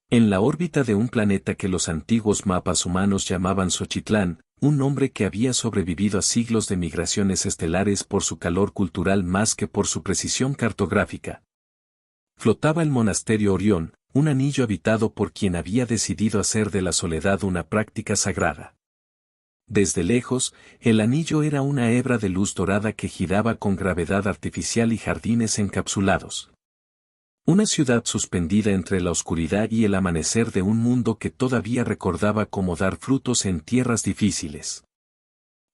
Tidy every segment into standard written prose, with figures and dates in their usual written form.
En la órbita de un planeta que los antiguos mapas humanos llamaban Xochitlán, un hombre que había sobrevivido a siglos de migraciones estelares por su calor cultural más que por su precisión cartográfica. Flotaba el monasterio Orión, un anillo habitado por quien había decidido hacer de la soledad una práctica sagrada. Desde lejos, el anillo era una hebra de luz dorada que giraba con gravedad artificial y jardines encapsulados. Una ciudad suspendida entre la oscuridad y el amanecer de un mundo que todavía recordaba cómo dar frutos en tierras difíciles.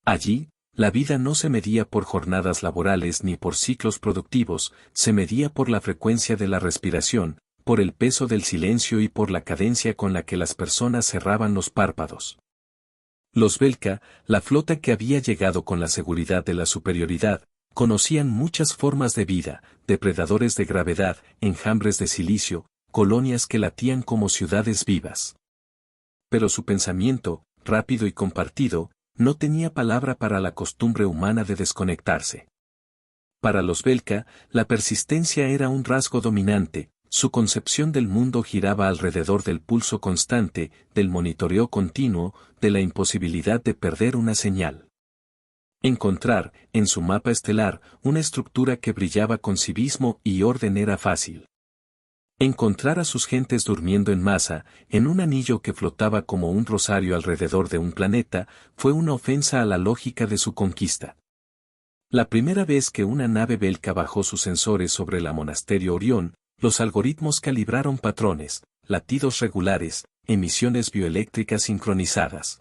Allí, la vida no se medía por jornadas laborales ni por ciclos productivos, se medía por la frecuencia de la respiración, por el peso del silencio y por la cadencia con la que las personas cerraban los párpados. Los Belka, la flota que había llegado con la seguridad de la superioridad, conocían muchas formas de vida, depredadores de gravedad, enjambres de silicio, colonias que latían como ciudades vivas. Pero su pensamiento, rápido y compartido, no tenía palabra para la costumbre humana de desconectarse. Para los Belka, la persistencia era un rasgo dominante, su concepción del mundo giraba alrededor del pulso constante, del monitoreo continuo, de la imposibilidad de perder una señal. Encontrar, en su mapa estelar, una estructura que brillaba con civismo y orden era fácil. Encontrar a sus gentes durmiendo en masa, en un anillo que flotaba como un rosario alrededor de un planeta, fue una ofensa a la lógica de su conquista. La primera vez que una nave Belka bajó sus sensores sobre el monasterio Orión, los algoritmos calibraron patrones, latidos regulares, emisiones bioeléctricas sincronizadas.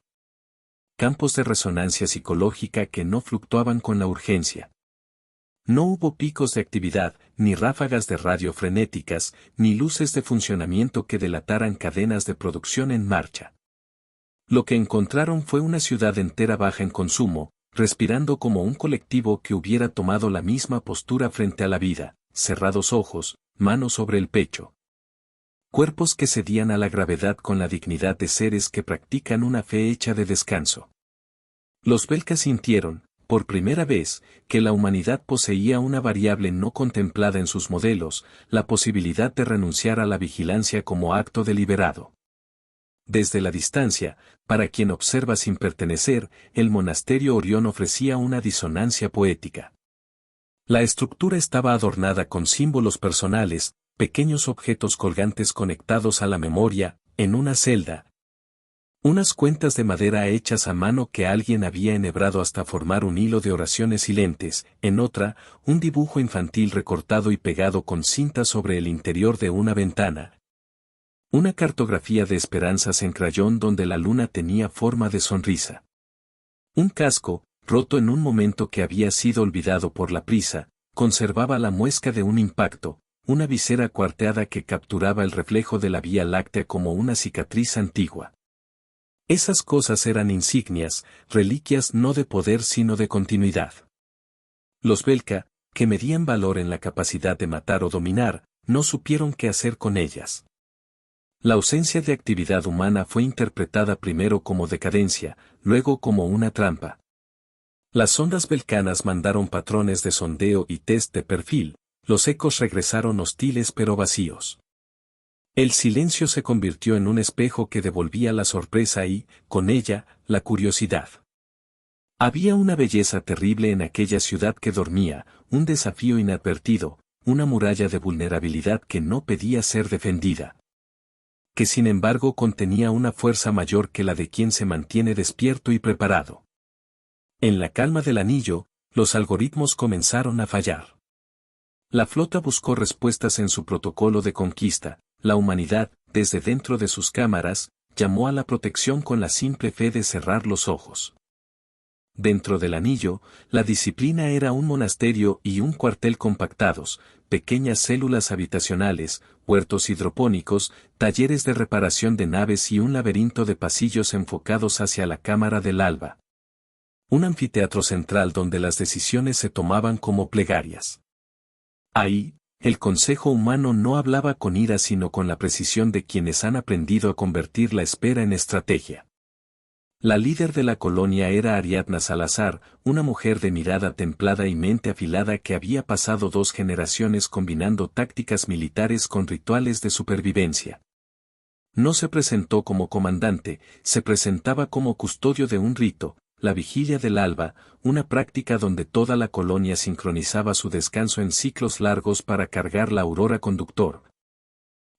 Campos de resonancia psicológica que no fluctuaban con la urgencia. No hubo picos de actividad, ni ráfagas de radio frenéticas, ni luces de funcionamiento que delataran cadenas de producción en marcha. Lo que encontraron fue una ciudad entera baja en consumo, respirando como un colectivo que hubiera tomado la misma postura frente a la vida, cerrados ojos, manos sobre el pecho. Cuerpos que cedían a la gravedad con la dignidad de seres que practican una fe hecha de descanso. Los Belka sintieron, por primera vez, que la humanidad poseía una variable no contemplada en sus modelos, la posibilidad de renunciar a la vigilancia como acto deliberado. Desde la distancia, para quien observa sin pertenecer, el monasterio Orión ofrecía una disonancia poética. La estructura estaba adornada con símbolos personales, pequeños objetos colgantes conectados a la memoria, en una celda. Unas cuentas de madera hechas a mano que alguien había enhebrado hasta formar un hilo de oraciones silentes, en otra, un dibujo infantil recortado y pegado con cinta sobre el interior de una ventana. Una cartografía de esperanzas en crayón donde la luna tenía forma de sonrisa. Un casco, roto en un momento que había sido olvidado por la prisa, conservaba la muesca de un impacto, una visera cuarteada que capturaba el reflejo de la Vía Láctea como una cicatriz antigua. Esas cosas eran insignias, reliquias no de poder sino de continuidad. Los Belka, que medían valor en la capacidad de matar o dominar, no supieron qué hacer con ellas. La ausencia de actividad humana fue interpretada primero como decadencia, luego como una trampa. Las sondas belcanas mandaron patrones de sondeo y test de perfil, los ecos regresaron hostiles pero vacíos. El silencio se convirtió en un espejo que devolvía la sorpresa y, con ella, la curiosidad. Había una belleza terrible en aquella ciudad que dormía, un desafío inadvertido, una muralla de vulnerabilidad que no pedía ser defendida. Que sin embargo contenía una fuerza mayor que la de quien se mantiene despierto y preparado. En la calma del anillo, los algoritmos comenzaron a fallar. La flota buscó respuestas en su protocolo de conquista. La humanidad, desde dentro de sus cámaras, llamó a la protección con la simple fe de cerrar los ojos. Dentro del anillo, la disciplina era un monasterio y un cuartel compactados, pequeñas células habitacionales, huertos hidropónicos, talleres de reparación de naves y un laberinto de pasillos enfocados hacia la cámara del alba. Un anfiteatro central donde las decisiones se tomaban como plegarias. Ahí, el consejo humano no hablaba con ira sino con la precisión de quienes han aprendido a convertir la espera en estrategia. La líder de la colonia era Ariadna Salazar, una mujer de mirada templada y mente afilada que había pasado 2 generaciones combinando tácticas militares con rituales de supervivencia. No se presentó como comandante, se presentaba como custodio de un rito, la vigilia del alba, una práctica donde toda la colonia sincronizaba su descanso en ciclos largos para cargar la aurora conductor.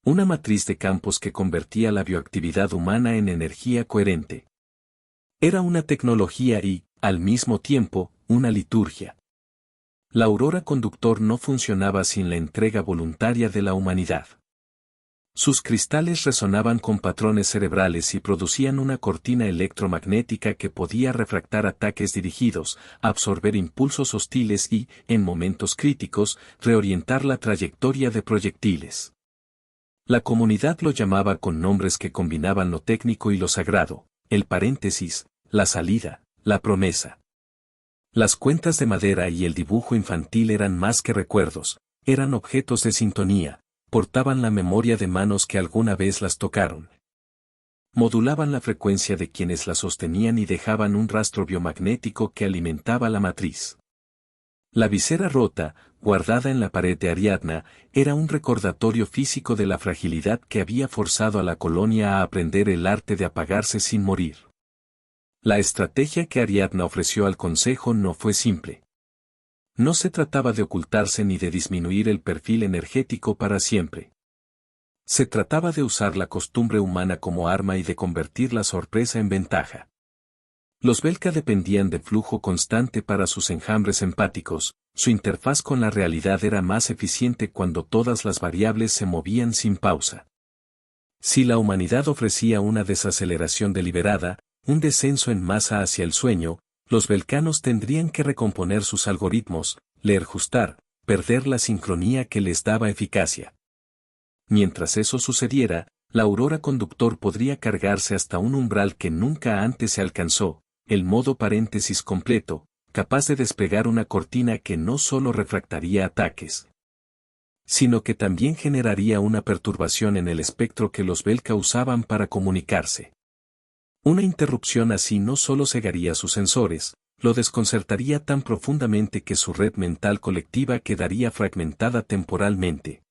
Una matriz de campos que convertía la bioactividad humana en energía coherente. Era una tecnología y, al mismo tiempo, una liturgia. La aurora conductor no funcionaba sin la entrega voluntaria de la humanidad. Sus cristales resonaban con patrones cerebrales y producían una cortina electromagnética que podía refractar ataques dirigidos, absorber impulsos hostiles y, en momentos críticos, reorientar la trayectoria de proyectiles. La comunidad lo llamaba con nombres que combinaban lo técnico y lo sagrado, el paréntesis, la salida, la promesa. Las cuentas de madera y el dibujo infantil eran más que recuerdos, eran objetos de sintonía, portaban la memoria de manos que alguna vez las tocaron. Modulaban la frecuencia de quienes la sostenían y dejaban un rastro biomagnético que alimentaba la matriz. La visera rota, guardada en la pared de Ariadna, era un recordatorio físico de la fragilidad que había forzado a la colonia a aprender el arte de apagarse sin morir. La estrategia que Ariadna ofreció al consejo no fue simple. No se trataba de ocultarse ni de disminuir el perfil energético para siempre. Se trataba de usar la costumbre humana como arma y de convertir la sorpresa en ventaja. Los Belka dependían de flujo constante para sus enjambres empáticos, su interfaz con la realidad era más eficiente cuando todas las variables se movían sin pausa. Si la humanidad ofrecía una desaceleración deliberada, un descenso en masa hacia el sueño, los belcanos tendrían que recomponer sus algoritmos, reajustar, perder la sincronía que les daba eficacia. Mientras eso sucediera, la aurora conductor podría cargarse hasta un umbral que nunca antes se alcanzó, el modo paréntesis completo, capaz de desplegar una cortina que no solo refractaría ataques, sino que también generaría una perturbación en el espectro que los Belka usaban para comunicarse. Una interrupción así no solo cegaría sus sensores, lo desconcertaría tan profundamente que su red mental colectiva quedaría fragmentada temporalmente.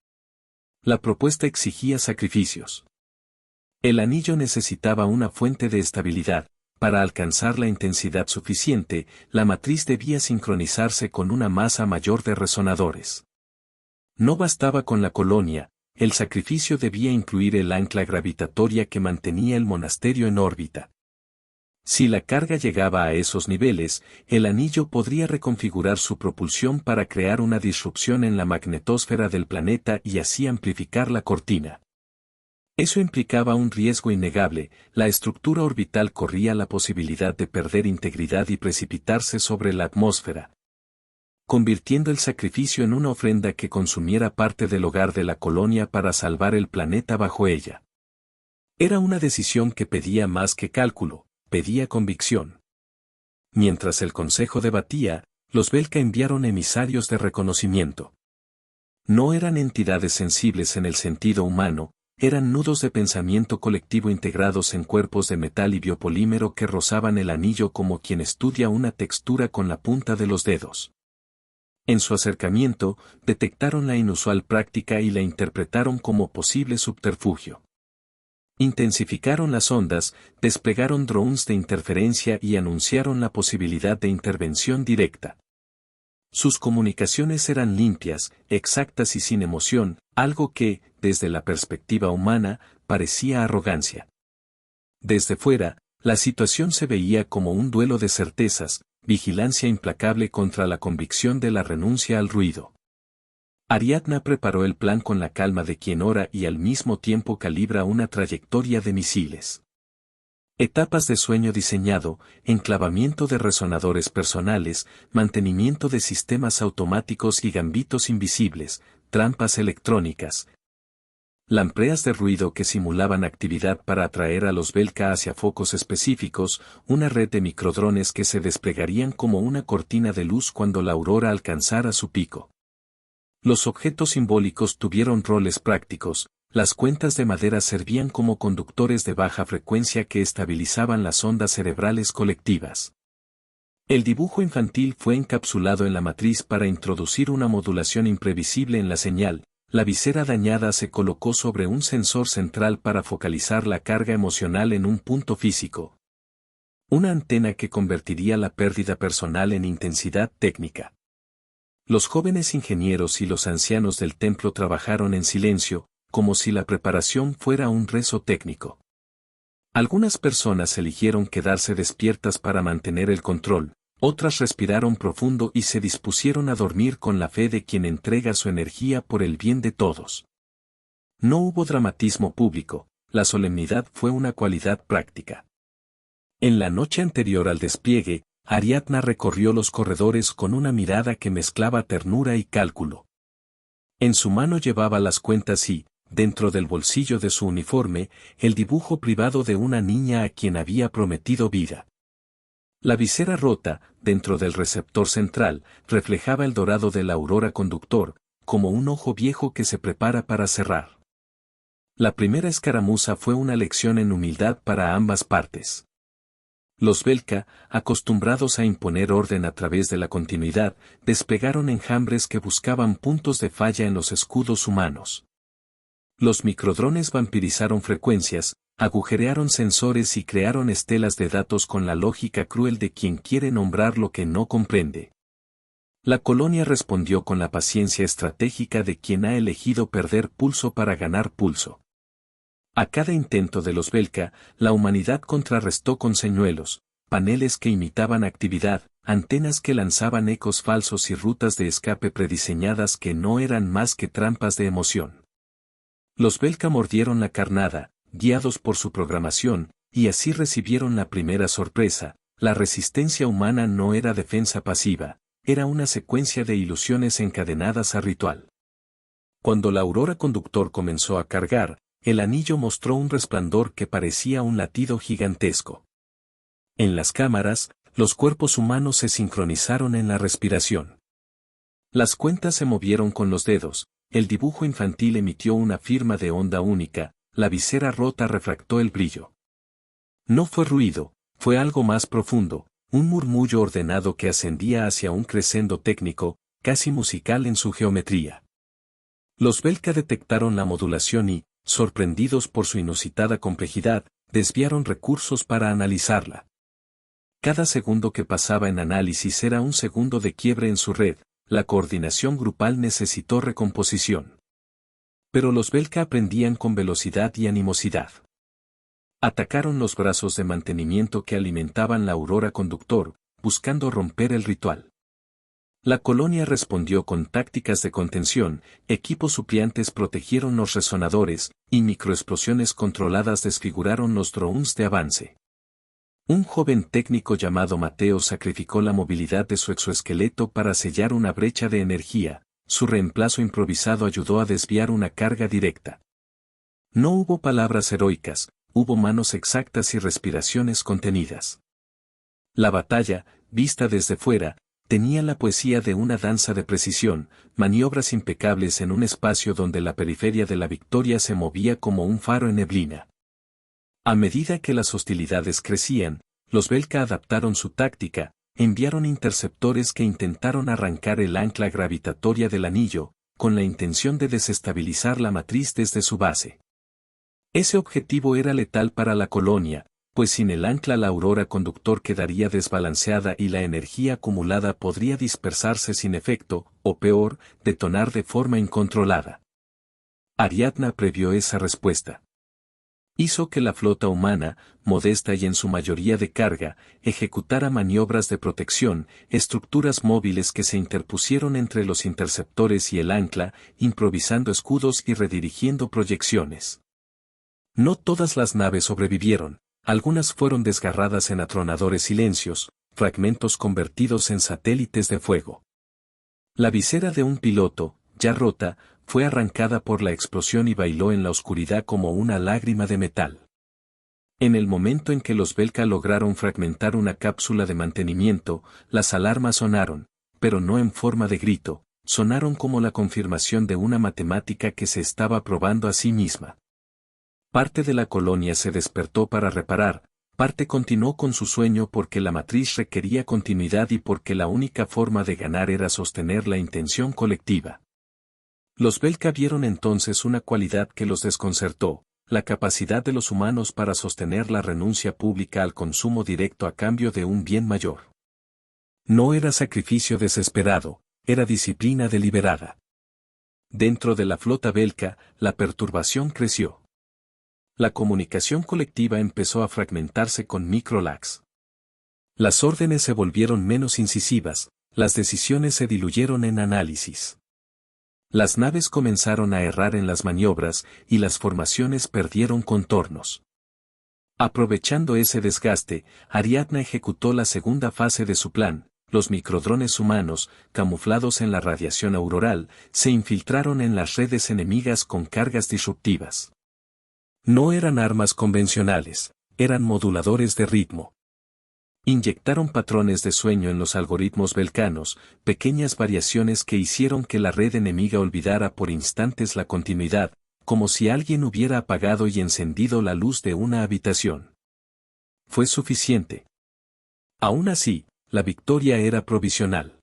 La propuesta exigía sacrificios. El anillo necesitaba una fuente de estabilidad. Para alcanzar la intensidad suficiente, la matriz debía sincronizarse con una masa mayor de resonadores. No bastaba con la colonia, el sacrificio debía incluir el ancla gravitatoria que mantenía el monasterio en órbita. Si la carga llegaba a esos niveles, el anillo podría reconfigurar su propulsión para crear una disrupción en la magnetosfera del planeta y así amplificar la cortina. Eso implicaba un riesgo innegable, la estructura orbital corría la posibilidad de perder integridad y precipitarse sobre la atmósfera, convirtiendo el sacrificio en una ofrenda que consumiera parte del hogar de la colonia para salvar el planeta bajo ella. Era una decisión que pedía más que cálculo, pedía convicción. Mientras el consejo debatía, los Belka enviaron emisarios de reconocimiento. No eran entidades sensibles en el sentido humano, eran nudos de pensamiento colectivo integrados en cuerpos de metal y biopolímero que rozaban el anillo como quien estudia una textura con la punta de los dedos. En su acercamiento, detectaron la inusual práctica y la interpretaron como posible subterfugio. Intensificaron las ondas, desplegaron drones de interferencia y anunciaron la posibilidad de intervención directa. Sus comunicaciones eran limpias, exactas y sin emoción, algo que, desde la perspectiva humana, parecía arrogancia. Desde fuera, la situación se veía como un duelo de certezas, vigilancia implacable contra la convicción de la renuncia al ruido. Ariadna preparó el plan con la calma de quien ora y al mismo tiempo calibra una trayectoria de misiles. Etapas de sueño diseñado, enclavamiento de resonadores personales, mantenimiento de sistemas automáticos y gambitos invisibles, trampas electrónicas. Lampreas de ruido que simulaban actividad para atraer a los Belka hacia focos específicos, una red de microdrones que se desplegarían como una cortina de luz cuando la aurora alcanzara su pico. Los objetos simbólicos tuvieron roles prácticos. Las cuentas de madera servían como conductores de baja frecuencia que estabilizaban las ondas cerebrales colectivas. El dibujo infantil fue encapsulado en la matriz para introducir una modulación imprevisible en la señal, La visera dañada se colocó sobre un sensor central para focalizar la carga emocional en un punto físico. Una antena que convertiría la pérdida personal en intensidad técnica. Los jóvenes ingenieros y los ancianos del templo trabajaron en silencio, como si la preparación fuera un rezo técnico. Algunas personas eligieron quedarse despiertas para mantener el control, otras respiraron profundo y se dispusieron a dormir con la fe de quien entrega su energía por el bien de todos. No hubo dramatismo público, la solemnidad fue una cualidad práctica. En la noche anterior al despliegue, Ariadna recorrió los corredores con una mirada que mezclaba ternura y cálculo. En su mano llevaba las cuentas y, dentro del bolsillo de su uniforme, el dibujo privado de una niña a quien había prometido vida. La visera rota, dentro del receptor central, reflejaba el dorado del aurora conductor, como un ojo viejo que se prepara para cerrar. La primera escaramuza fue una lección en humildad para ambas partes. Los Belka, acostumbrados a imponer orden a través de la continuidad, desplegaron enjambres que buscaban puntos de falla en los escudos humanos. Los microdrones vampirizaron frecuencias, agujerearon sensores y crearon estelas de datos con la lógica cruel de quien quiere nombrar lo que no comprende. La colonia respondió con la paciencia estratégica de quien ha elegido perder pulso para ganar pulso. A cada intento de los Belka, la humanidad contrarrestó con señuelos, paneles que imitaban actividad, antenas que lanzaban ecos falsos y rutas de escape prediseñadas que no eran más que trampas de emoción. Los Belka mordieron la carnada, guiados por su programación, y así recibieron la primera sorpresa: la resistencia humana no era defensa pasiva, era una secuencia de ilusiones encadenadas a ritual. Cuando la aurora conductor comenzó a cargar, el anillo mostró un resplandor que parecía un latido gigantesco. En las cámaras, los cuerpos humanos se sincronizaron en la respiración. Las cuentas se movieron con los dedos, el dibujo infantil emitió una firma de onda única, la visera rota refractó el brillo. No fue ruido, fue algo más profundo, un murmullo ordenado que ascendía hacia un crescendo técnico, casi musical en su geometría. Los Belka detectaron la modulación y, sorprendidos por su inusitada complejidad, desviaron recursos para analizarla. Cada segundo que pasaba en análisis era un segundo de quiebre en su red, la coordinación grupal necesitó recomposición. Pero los Belka aprendían con velocidad y animosidad. Atacaron los brazos de mantenimiento que alimentaban la aurora conductor, buscando romper el ritual. La colonia respondió con tácticas de contención, equipos supliantes protegieron los resonadores, y microexplosiones controladas desfiguraron los drones de avance. Un joven técnico llamado Mateo sacrificó la movilidad de su exoesqueleto para sellar una brecha de energía, su reemplazo improvisado ayudó a desviar una carga directa. No hubo palabras heroicas, hubo manos exactas y respiraciones contenidas. La batalla, vista desde fuera, tenía la poesía de una danza de precisión, maniobras impecables en un espacio donde la periferia de la victoria se movía como un faro en neblina. A medida que las hostilidades crecían, los Belka adaptaron su táctica, enviaron interceptores que intentaron arrancar el ancla gravitatoria del anillo, con la intención de desestabilizar la matriz desde su base. Ese objetivo era letal para la colonia, pues sin el ancla la aurora conductor quedaría desbalanceada y la energía acumulada podría dispersarse sin efecto, o peor, detonar de forma incontrolada. Ariadna previó esa respuesta. Hizo que la flota humana, modesta y en su mayoría de carga, ejecutara maniobras de protección, estructuras móviles que se interpusieron entre los interceptores y el ancla, improvisando escudos y redirigiendo proyecciones. No todas las naves sobrevivieron. Algunas fueron desgarradas en atronadores silencios, fragmentos convertidos en satélites de fuego. La visera de un piloto, ya rota, fue arrancada por la explosión y bailó en la oscuridad como una lágrima de metal. En el momento en que los Belka lograron fragmentar una cápsula de mantenimiento, las alarmas sonaron, pero no en forma de grito, sonaron como la confirmación de una matemática que se estaba probando a sí misma. Parte de la colonia se despertó para reparar, parte continuó con su sueño porque la matriz requería continuidad y porque la única forma de ganar era sostener la intención colectiva. Los Belka vieron entonces una cualidad que los desconcertó, la capacidad de los humanos para sostener la renuncia pública al consumo directo a cambio de un bien mayor. No era sacrificio desesperado, era disciplina deliberada. Dentro de la flota Belka, la perturbación creció. La comunicación colectiva empezó a fragmentarse con microlags. Las órdenes se volvieron menos incisivas, las decisiones se diluyeron en análisis. Las naves comenzaron a errar en las maniobras y las formaciones perdieron contornos. Aprovechando ese desgaste, Ariadna ejecutó la segunda fase de su plan. Los microdrones humanos, camuflados en la radiación auroral, se infiltraron en las redes enemigas con cargas disruptivas. No eran armas convencionales, eran moduladores de ritmo. Inyectaron patrones de sueño en los algoritmos belcanos, pequeñas variaciones que hicieron que la red enemiga olvidara por instantes la continuidad, como si alguien hubiera apagado y encendido la luz de una habitación. Fue suficiente. Aún así, la victoria era provisional.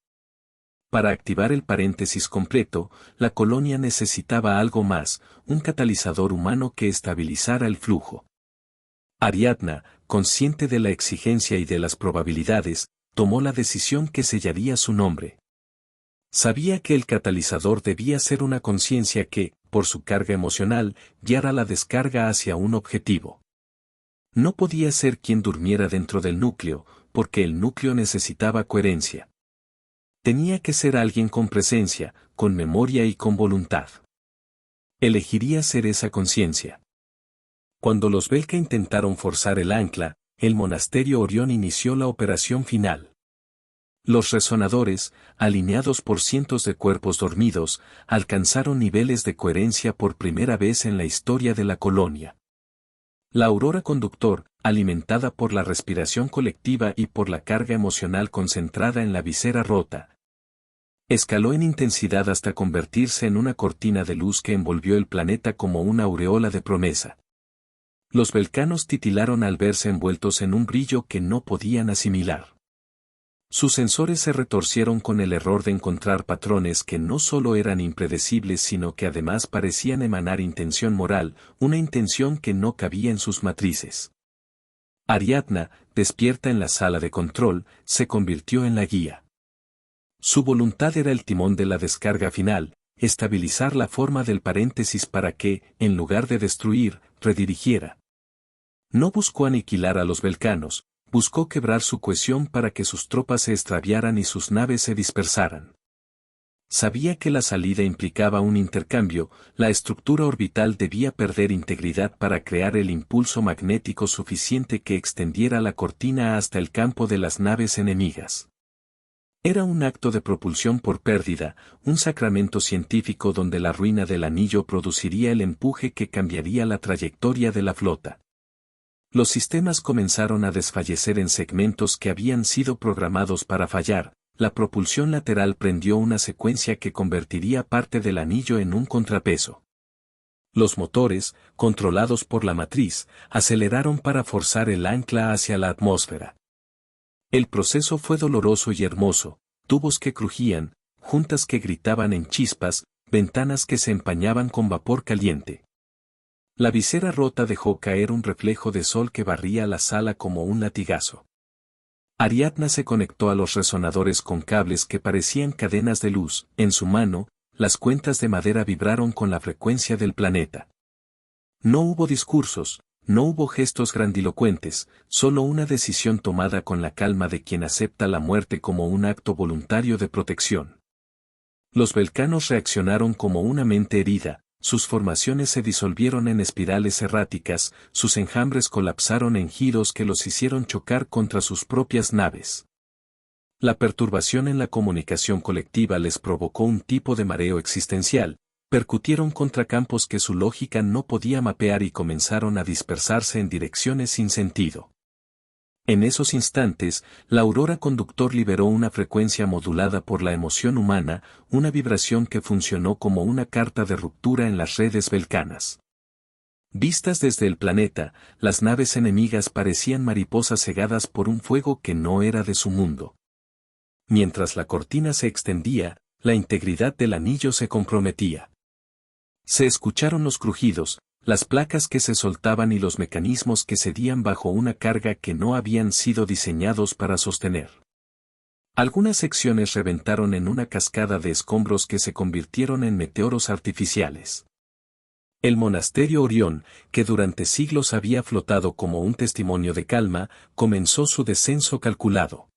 Para activar el paréntesis completo, la colonia necesitaba algo más, un catalizador humano que estabilizara el flujo. Ariadna, consciente de la exigencia y de las probabilidades, tomó la decisión que sellaría su nombre. Sabía que el catalizador debía ser una conciencia que, por su carga emocional, guiara la descarga hacia un objetivo. No podía ser quien durmiera dentro del núcleo, porque el núcleo necesitaba coherencia. Tenía que ser alguien con presencia, con memoria y con voluntad. Elegiría ser esa conciencia. Cuando los Belka intentaron forzar el ancla, el monasterio Orión inició la operación final. Los resonadores, alineados por cientos de cuerpos dormidos, alcanzaron niveles de coherencia por primera vez en la historia de la colonia. La aurora conductor, alimentada por la respiración colectiva y por la carga emocional concentrada en la visera rota, escaló en intensidad hasta convertirse en una cortina de luz que envolvió el planeta como una aureola de promesa. Los belcanos titilaron al verse envueltos en un brillo que no podían asimilar. Sus sensores se retorcieron con el error de encontrar patrones que no solo eran impredecibles sino que además parecían emanar intención moral, una intención que no cabía en sus matrices. Ariadna, despierta en la sala de control, se convirtió en la guía. Su voluntad era el timón de la descarga final, estabilizar la forma del paréntesis para que, en lugar de destruir, redirigiera. No buscó aniquilar a los belcanos, buscó quebrar su cohesión para que sus tropas se extraviaran y sus naves se dispersaran. Sabía que la salida implicaba un intercambio, la estructura orbital debía perder integridad para crear el impulso magnético suficiente que extendiera la cortina hasta el campo de las naves enemigas. Era un acto de propulsión por pérdida, un sacramento científico donde la ruina del anillo produciría el empuje que cambiaría la trayectoria de la flota. Los sistemas comenzaron a desfallecer en segmentos que habían sido programados para fallar, la propulsión lateral prendió una secuencia que convertiría parte del anillo en un contrapeso. Los motores, controlados por la matriz, aceleraron para forzar el ancla hacia la atmósfera. El proceso fue doloroso y hermoso, tubos que crujían, juntas que gritaban en chispas, ventanas que se empañaban con vapor caliente. La visera rota dejó caer un reflejo de sol que barría la sala como un latigazo. Ariadna se conectó a los resonadores con cables que parecían cadenas de luz. En su mano, las cuentas de madera vibraron con la frecuencia del planeta. No hubo discursos, no hubo gestos grandilocuentes, solo una decisión tomada con la calma de quien acepta la muerte como un acto voluntario de protección. Los belcanos reaccionaron como una mente herida. Sus formaciones se disolvieron en espirales erráticas, sus enjambres colapsaron en giros que los hicieron chocar contra sus propias naves. La perturbación en la comunicación colectiva les provocó un tipo de mareo existencial, percutieron contra campos que su lógica no podía mapear y comenzaron a dispersarse en direcciones sin sentido. En esos instantes, la aurora conductor liberó una frecuencia modulada por la emoción humana, una vibración que funcionó como una carta de ruptura en las redes belcanas. Vistas desde el planeta, las naves enemigas parecían mariposas cegadas por un fuego que no era de su mundo. Mientras la cortina se extendía, la integridad del anillo se comprometía. Se escucharon los crujidos, las placas que se soltaban y los mecanismos que cedían bajo una carga que no habían sido diseñados para sostener. Algunas secciones reventaron en una cascada de escombros que se convirtieron en meteoros artificiales. El monasterio Orión, que durante siglos había flotado como un testimonio de calma, comenzó su descenso calculado.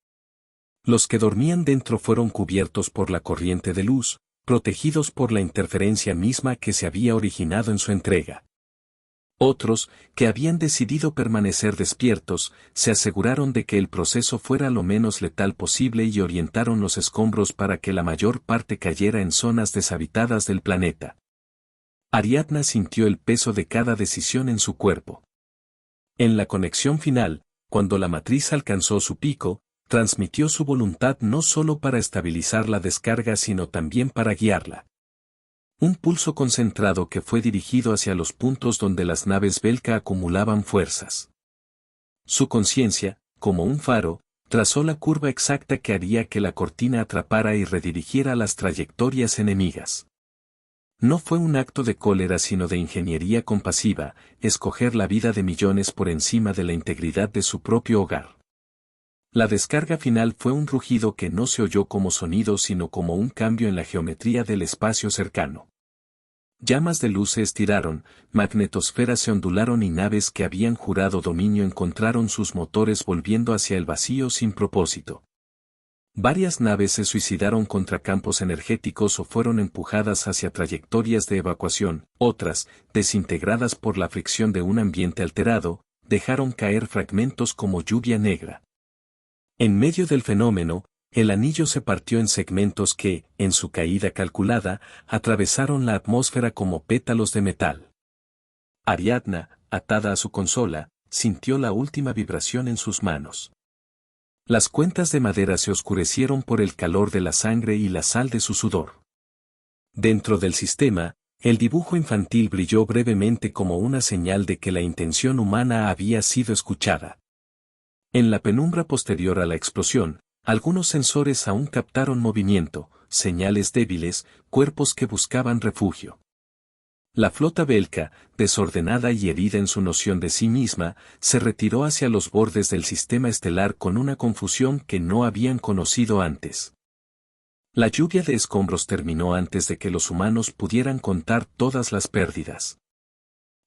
Los que dormían dentro fueron cubiertos por la corriente de luz, protegidos por la interferencia misma que se había originado en su entrega. Otros, que habían decidido permanecer despiertos, se aseguraron de que el proceso fuera lo menos letal posible y orientaron los escombros para que la mayor parte cayera en zonas deshabitadas del planeta. Ariadna sintió el peso de cada decisión en su cuerpo. En la conexión final, cuando la matriz alcanzó su pico, transmitió su voluntad no solo para estabilizar la descarga sino también para guiarla. Un pulso concentrado que fue dirigido hacia los puntos donde las naves Belka acumulaban fuerzas. Su conciencia, como un faro, trazó la curva exacta que haría que la cortina atrapara y redirigiera las trayectorias enemigas. No fue un acto de cólera sino de ingeniería compasiva, escoger la vida de millones por encima de la integridad de su propio hogar. La descarga final fue un rugido que no se oyó como sonido sino como un cambio en la geometría del espacio cercano. Llamas de luz se estiraron, magnetosferas se ondularon y naves que habían jurado dominio encontraron sus motores volviendo hacia el vacío sin propósito. Varias naves se suicidaron contra campos energéticos o fueron empujadas hacia trayectorias de evacuación, otras, desintegradas por la fricción de un ambiente alterado, dejaron caer fragmentos como lluvia negra. En medio del fenómeno, el anillo se partió en segmentos que, en su caída calculada, atravesaron la atmósfera como pétalos de metal. Ariadna, atada a su consola, sintió la última vibración en sus manos. Las cuentas de madera se oscurecieron por el calor de la sangre y la sal de su sudor. Dentro del sistema, el dibujo infantil brilló brevemente como una señal de que la intención humana había sido escuchada. En la penumbra posterior a la explosión, algunos sensores aún captaron movimiento, señales débiles, cuerpos que buscaban refugio. La flota Belka, desordenada y herida en su noción de sí misma, se retiró hacia los bordes del sistema estelar con una confusión que no habían conocido antes. La lluvia de escombros terminó antes de que los humanos pudieran contar todas las pérdidas.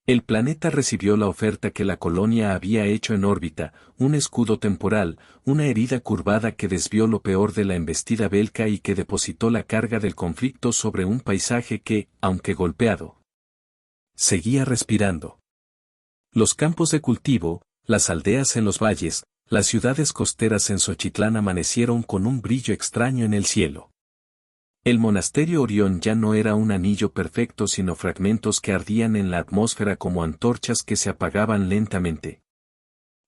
El planeta recibió la oferta que la colonia había hecho en órbita, un escudo temporal, una herida curvada que desvió lo peor de la embestida Belka y que depositó la carga del conflicto sobre un paisaje que, aunque golpeado, seguía respirando. Los campos de cultivo, las aldeas en los valles, las ciudades costeras en Xochitlán amanecieron con un brillo extraño en el cielo. El monasterio Orión ya no era un anillo perfecto sino fragmentos que ardían en la atmósfera como antorchas que se apagaban lentamente.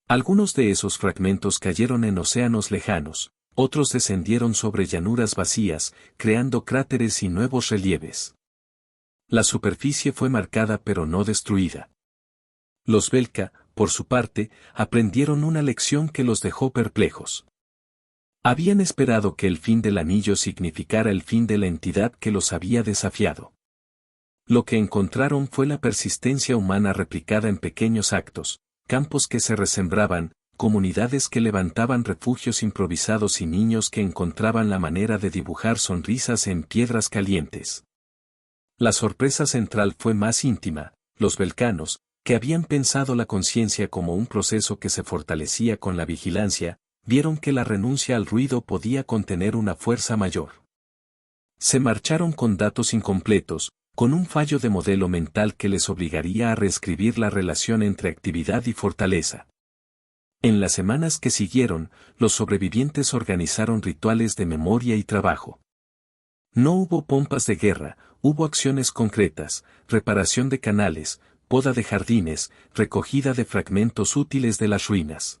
Algunos de esos fragmentos cayeron en océanos lejanos, otros descendieron sobre llanuras vacías, creando cráteres y nuevos relieves. La superficie fue marcada pero no destruida. Los Belka, por su parte, aprendieron una lección que los dejó perplejos. Habían esperado que el fin del anillo significara el fin de la entidad que los había desafiado. Lo que encontraron fue la persistencia humana replicada en pequeños actos, campos que se resembraban, comunidades que levantaban refugios improvisados y niños que encontraban la manera de dibujar sonrisas en piedras calientes. La sorpresa central fue más íntima, los belcanos, que habían pensado la conciencia como un proceso que se fortalecía con la vigilancia, vieron que la renuncia al ruido podía contener una fuerza mayor. Se marcharon con datos incompletos, con un fallo de modelo mental que les obligaría a reescribir la relación entre actividad y fortaleza. En las semanas que siguieron, los sobrevivientes organizaron rituales de memoria y trabajo. No hubo pompas de guerra, hubo acciones concretas, reparación de canales, poda de jardines, recogida de fragmentos útiles de las ruinas.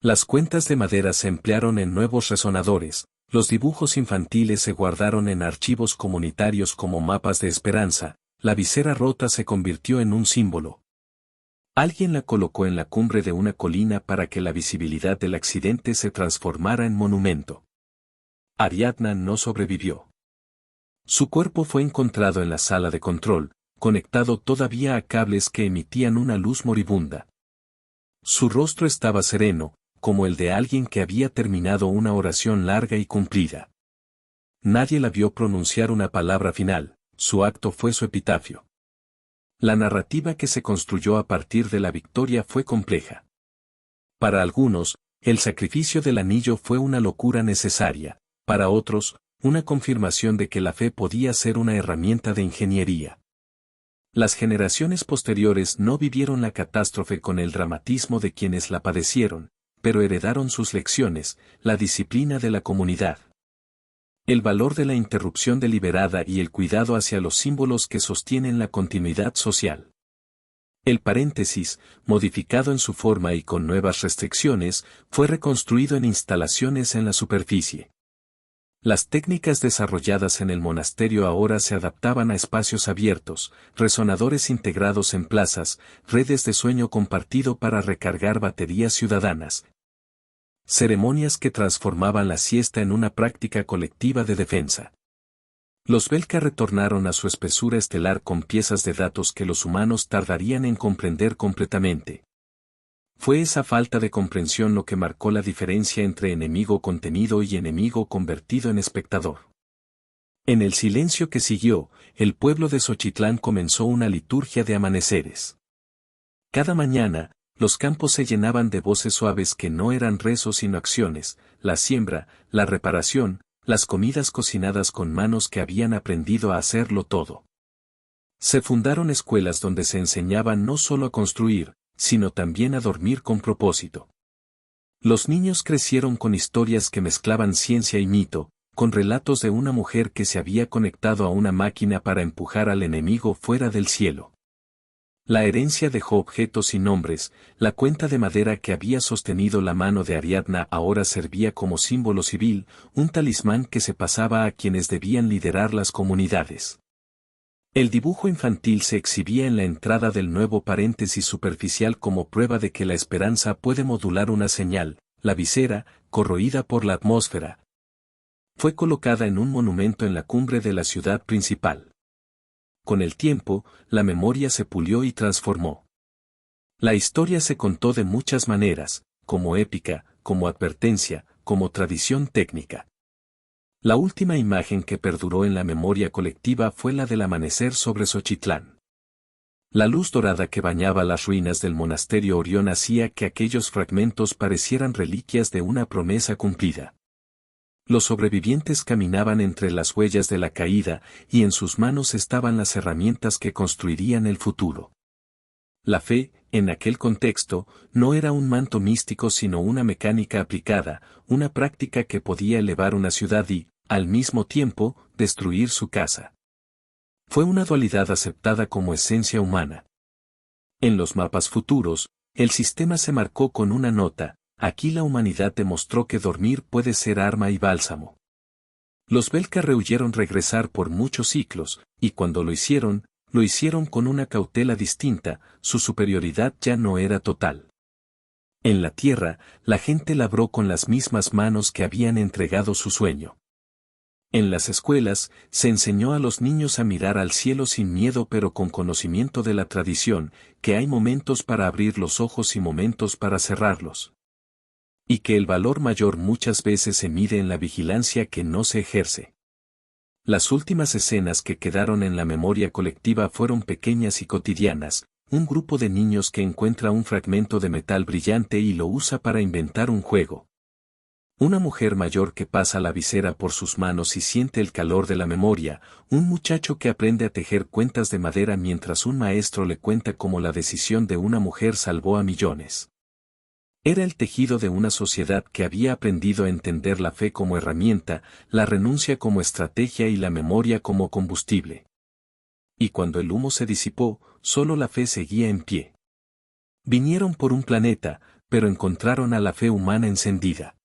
Las cuentas de madera se emplearon en nuevos resonadores, los dibujos infantiles se guardaron en archivos comunitarios como mapas de esperanza, la visera rota se convirtió en un símbolo. Alguien la colocó en la cumbre de una colina para que la visibilidad del accidente se transformara en monumento. Ariadna no sobrevivió. Su cuerpo fue encontrado en la sala de control, conectado todavía a cables que emitían una luz moribunda. Su rostro estaba sereno, como el de alguien que había terminado una oración larga y cumplida. Nadie la vio pronunciar una palabra final, su acto fue su epitafio. La narrativa que se construyó a partir de la victoria fue compleja. Para algunos, el sacrificio del anillo fue una locura necesaria, para otros, una confirmación de que la fe podía ser una herramienta de ingeniería. Las generaciones posteriores no vivieron la catástrofe con el dramatismo de quienes la padecieron, pero heredaron sus lecciones, la disciplina de la comunidad, el valor de la interrupción deliberada y el cuidado hacia los símbolos que sostienen la continuidad social. El paréntesis, modificado en su forma y con nuevas restricciones, fue reconstruido en instalaciones en la superficie. Las técnicas desarrolladas en el monasterio ahora se adaptaban a espacios abiertos, resonadores integrados en plazas, redes de sueño compartido para recargar baterías ciudadanas. Ceremonias que transformaban la siesta en una práctica colectiva de defensa. Los Belka retornaron a su espesura estelar con piezas de datos que los humanos tardarían en comprender completamente. Fue esa falta de comprensión lo que marcó la diferencia entre enemigo contenido y enemigo convertido en espectador. En el silencio que siguió, el pueblo de Xochitlán comenzó una liturgia de amaneceres. Cada mañana, los campos se llenaban de voces suaves que no eran rezos sino acciones, la siembra, la reparación, las comidas cocinadas con manos que habían aprendido a hacerlo todo. Se fundaron escuelas donde se enseñaba no solo a construir, sino también a dormir con propósito. Los niños crecieron con historias que mezclaban ciencia y mito, con relatos de una mujer que se había conectado a una máquina para empujar al enemigo fuera del cielo. La herencia dejó objetos y nombres, la cuenta de madera que había sostenido la mano de Ariadna ahora servía como símbolo civil, un talismán que se pasaba a quienes debían liderar las comunidades. El dibujo infantil se exhibía en la entrada del nuevo paréntesis superficial como prueba de que la esperanza puede modular una señal, la visera, corroída por la atmósfera. Fue colocada en un monumento en la cumbre de la ciudad principal. Con el tiempo, la memoria se pulió y transformó. La historia se contó de muchas maneras, como épica, como advertencia, como tradición técnica. La última imagen que perduró en la memoria colectiva fue la del amanecer sobre Xochitlán. La luz dorada que bañaba las ruinas del monasterio Orión hacía que aquellos fragmentos parecieran reliquias de una promesa cumplida. Los sobrevivientes caminaban entre las huellas de la caída y en sus manos estaban las herramientas que construirían el futuro. La fe, en aquel contexto, no era un manto místico sino una mecánica aplicada, una práctica que podía elevar una ciudad y, al mismo tiempo, destruir su casa. Fue una dualidad aceptada como esencia humana. En los mapas futuros, el sistema se marcó con una nota: aquí la humanidad demostró que dormir puede ser arma y bálsamo. Los Belka rehuyeron regresar por muchos ciclos, y cuando lo hicieron con una cautela distinta, su superioridad ya no era total. En la tierra, la gente labró con las mismas manos que habían entregado su sueño. En las escuelas, se enseñó a los niños a mirar al cielo sin miedo pero con conocimiento de la tradición, que hay momentos para abrir los ojos y momentos para cerrarlos. Y que el valor mayor muchas veces se mide en la vigilancia que no se ejerce. Las últimas escenas que quedaron en la memoria colectiva fueron pequeñas y cotidianas, un grupo de niños que encuentra un fragmento de metal brillante y lo usa para inventar un juego. Una mujer mayor que pasa la visera por sus manos y siente el calor de la memoria, un muchacho que aprende a tejer cuentas de madera mientras un maestro le cuenta cómo la decisión de una mujer salvó a millones. Era el tejido de una sociedad que había aprendido a entender la fe como herramienta, la renuncia como estrategia y la memoria como combustible. Y cuando el humo se disipó, solo la fe seguía en pie. Vinieron por un planeta, pero encontraron a la fe humana encendida.